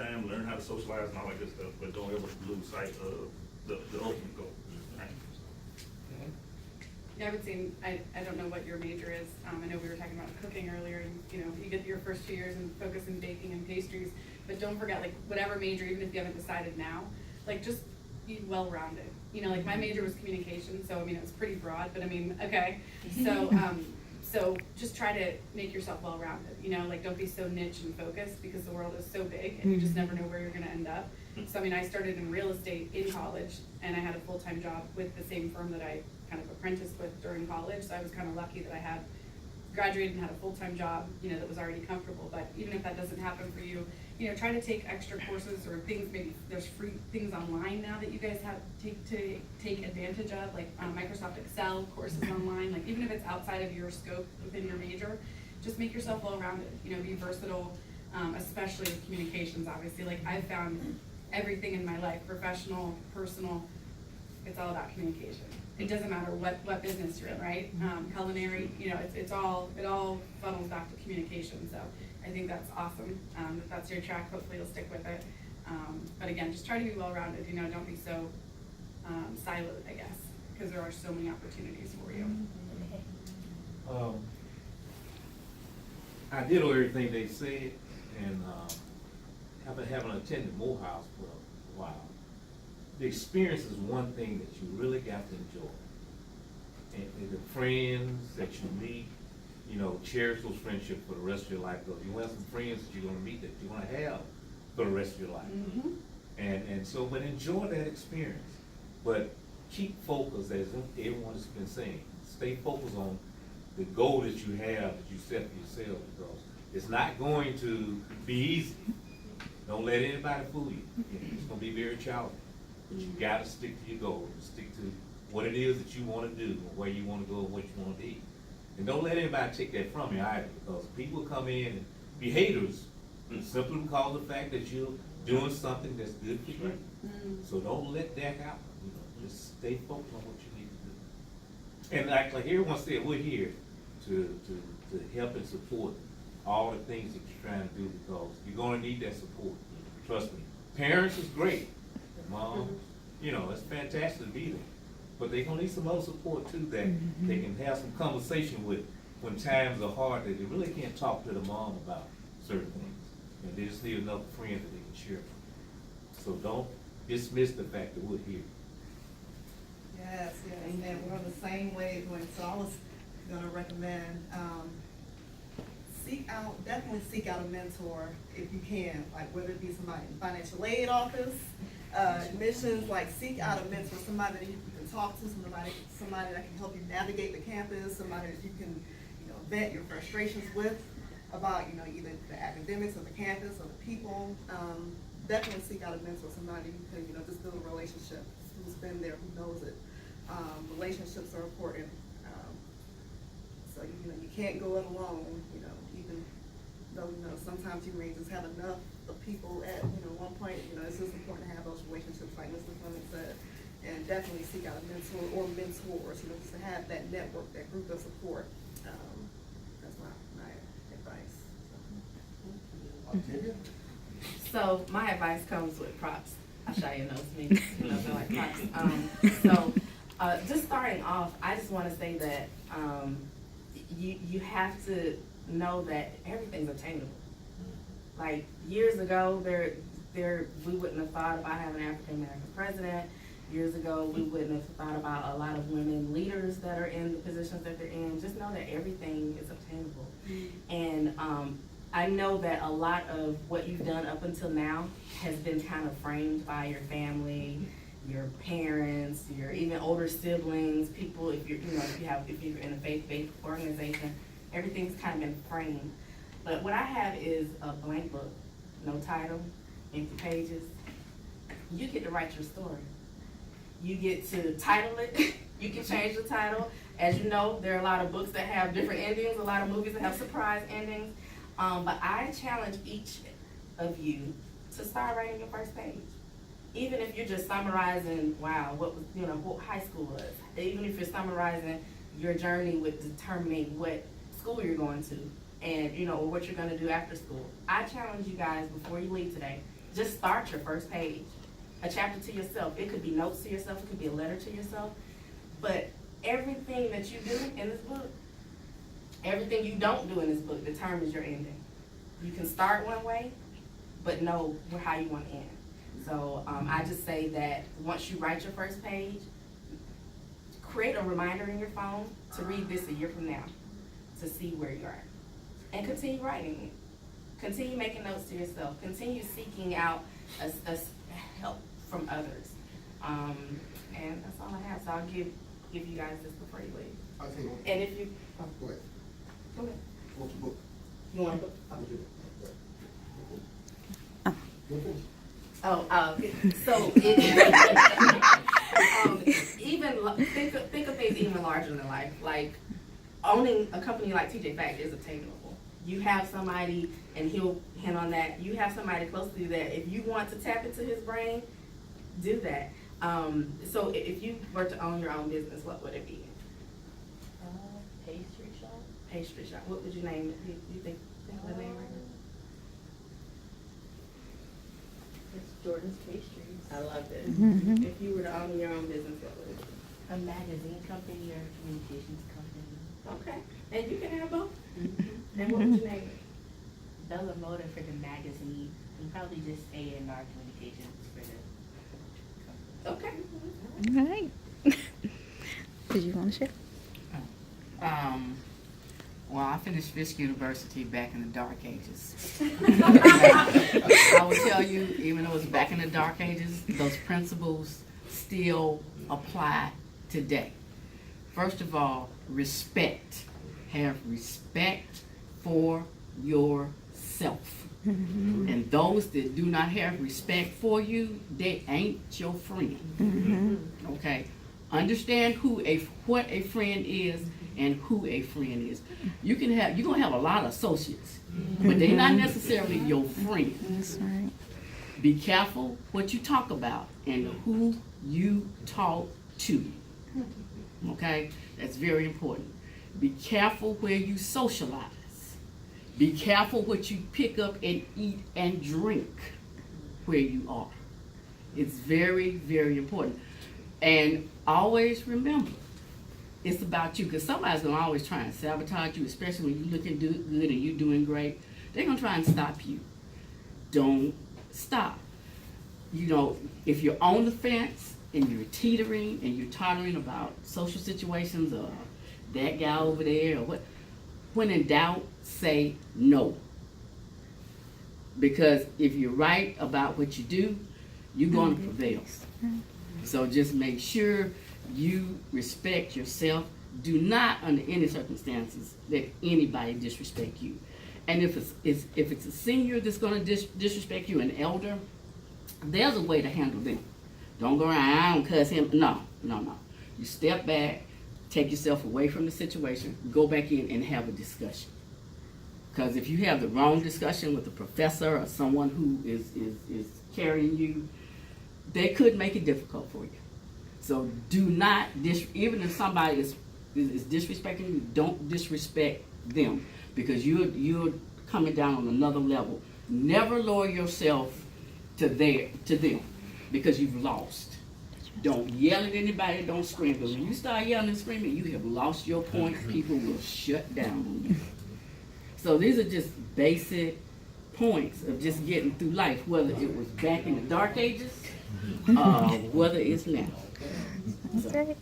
time, learn how to socialize and all that good stuff, but don't ever lose sight of the ultimate goal. Right? Yeah, I would say, I don't know what your major is. I know we were talking about cooking earlier, and you know, you get your first 2 years and focus in baking and pastries, but don't forget, like, whatever major, even if you haven't decided now, like, just be well-rounded. You know, like, my major was communication, so I mean, it was pretty broad, but I mean, okay. So, so just try to make yourself well-rounded, you know, like, don't be so niche and focused, because the world is so big, and you just never know where you're gonna end up. So, I mean, I started in real estate in college, and I had a full-time job with the same firm that I kind of apprenticed with during college, so I was kind of lucky that I had graduated and had a full-time job, you know, that was already comfortable. But even if that doesn't happen for you, you know, try to take extra courses or things. Maybe there's free things online now that you guys have take advantage of, like Microsoft Excel courses online. Like, even if it's outside of your scope within your major, just make yourself well-rounded. You know, be versatile, especially with communications. Obviously, like, I've found everything in my life, professional, personal, it's all about communication. It doesn't matter what business you're in, right? Culinary, you know, it all funnels back to communication. So I think that's awesome. If that's your track, hopefully you'll stick with it. But again, just try to be well-rounded. You know, don't be so siloed, I guess, because there are so many opportunities for you. I did everything they said, and having attended Morehouse for a while, the experience is one thing that you really got to enjoy. And the friends that you meet, you know, cherish those friendships for the rest of your life, because you have some friends that you're gonna meet that you're gonna have for the rest of your life. And so, but enjoy that experience. But keep focused, as everyone has been saying. Stay focused on the goal that you have, that you set for yourself, because it's not going to be easy. Don't let anybody fool you. It's gonna be very challenging. But you gotta stick to your goal, stick to what it is that you wanna do, and where you wanna go, and what you wanna be. And don't let anybody take that from you either, because people come in and be haters simply because of the fact that you're doing something that's good for you. So don't let that happen. You know, just stay focused on what you need to do. And like everyone said, we're here to help and support all the things that you're trying to do, because you're gonna need that support. Trust me. Parents is great. Mom, you know, it's fantastic to be there. But they're gonna need some other support too, that they can have some conversation with when times are hard, that they really can't talk to the mom about certain things. And they just need another friend that they can share with. So don't dismiss the fact that we're here. Yes, and we're on the same wavelength, so I was gonna recommend, definitely seek out a mentor if you can, like whether it be somebody in financial aid office, admissions, like seek out a mentor, somebody that you can talk to, somebody that can help you navigate the campus, somebody that you can, you know, vent your frustrations with about, you know, either the academics or the campus or the people. Definitely seek out a mentor, somebody who can, you know, just build a relationship, who's been there, who knows it. Relationships are important. So, you know, you can't go it alone, you know, even though, you know, sometimes you may just have enough of people at, you know, one point, you know, it's just important to have those relationships, like Mr. Fleming said, and definitely seek out a mentor or mentors, you know, just to have that network, that group of support. That's my advice. Octavia? So my advice comes with props. Ashaya knows me, you know, I like props. So just starting off, I just want to say that you have to know that everything's attainable. Like years ago, we wouldn't have thought about having an African American president. Years ago, we wouldn't have thought about a lot of women leaders that are in the positions that they're in. Just know that everything is obtainable. And I know that a lot of what you've done up until now has been kind of framed by your family, your parents, your even older siblings, people, if you're in a faith-based organization, everything's kind of been framed. But what I have is a blank book, no title, empty pages. You get to write your story. You get to title it. You can change the title. As you know, there are a lot of books that have different endings, a lot of movies that have surprise endings. But I challenge each of you to start writing your first page. Even if you're just summarizing, wow, what was, you know, what high school was. Even if you're summarizing your journey with determining what school you're going to and, you know, or what you're going to do after school. I challenge you guys before you leave today just start your first page, a chapter to yourself. It could be notes to yourself, it could be a letter to yourself, but everything that you do in this book, everything you don't do in this book determines your ending. You can start one way, but know how you want to end. So I just say that once you write your first page, create a reminder in your phone to read this a year from now, to see where you are. And continue writing it. Continue making notes to yourself. Continue seeking out help from others. And that's all I have. So I'll give you guys this before you leave. I'll tell you one. And if you, Go ahead. go ahead. What's the book? You want to go? I'll do it. Oh, so think of things even larger than life. Like owning a company like TJFACT is obtainable. You have somebody, and he'll hint on that. You have somebody close to you that if you want to tap into his brain, do that. So if you were to own your own business, what would it be? Pastry shop. Pastry shop. What would you name it? You think of the name right now? It's Jordan's Pastries. I love it. Mhm. If you were to own your own business, what would it be? A magazine company or a communications company. Okay, and you can have both. Mm-hmm. And what would you name it? Bella Moda for the magazine, and probably just A&R Communications for the company. Okay. All right. Did you want to share? Well, I finished Fisk University back in the dark ages. I will tell you, even though it's back in the dark ages, those principles still apply today. First of all, respect. Have respect for yourself. And those that do not have respect for you, they ain't your friend. Okay? Understand what a friend is and who a friend is. You're gonna have a lot of associates, but they're not necessarily your friend. That's right. Be careful what you talk about and who you talk to. Okay? That's very important. Be careful where you socialize. Be careful what you pick up and eat and drink where you are. It's very, very important. And always remember, it's about you, because somebody's gonna always try and sabotage you, especially when you're looking good and you're doing great. They're gonna try and stop you. Don't stop. You know, if you're on the fence and you're teetering and you're tottering about social situations or that guy over there or what, when in doubt, say no. Because if you're right about what you do, you're gonna prevail. So just make sure you respect yourself. Do not, under any circumstances, let anybody disrespect you. And if it's a senior that's going to disrespect you, an elder, there's a way to handle them. Don't go around, I don't cuss him. No. You step back, take yourself away from the situation, go back in and have a discussion. Because if you have the wrong discussion with a professor or someone who is carrying you, they could make it difficult for you. So do not, even if somebody is disrespecting you, don't disrespect them, because you're coming down on another level. Never lower yourself to them, because you've lost. Don't yell at anybody, don't scream, because when you start yelling and screaming, you have lost your point. People will shut down on you. So these are just basic points of just getting through life, whether it was back in the dark ages, whether it's now. Okay.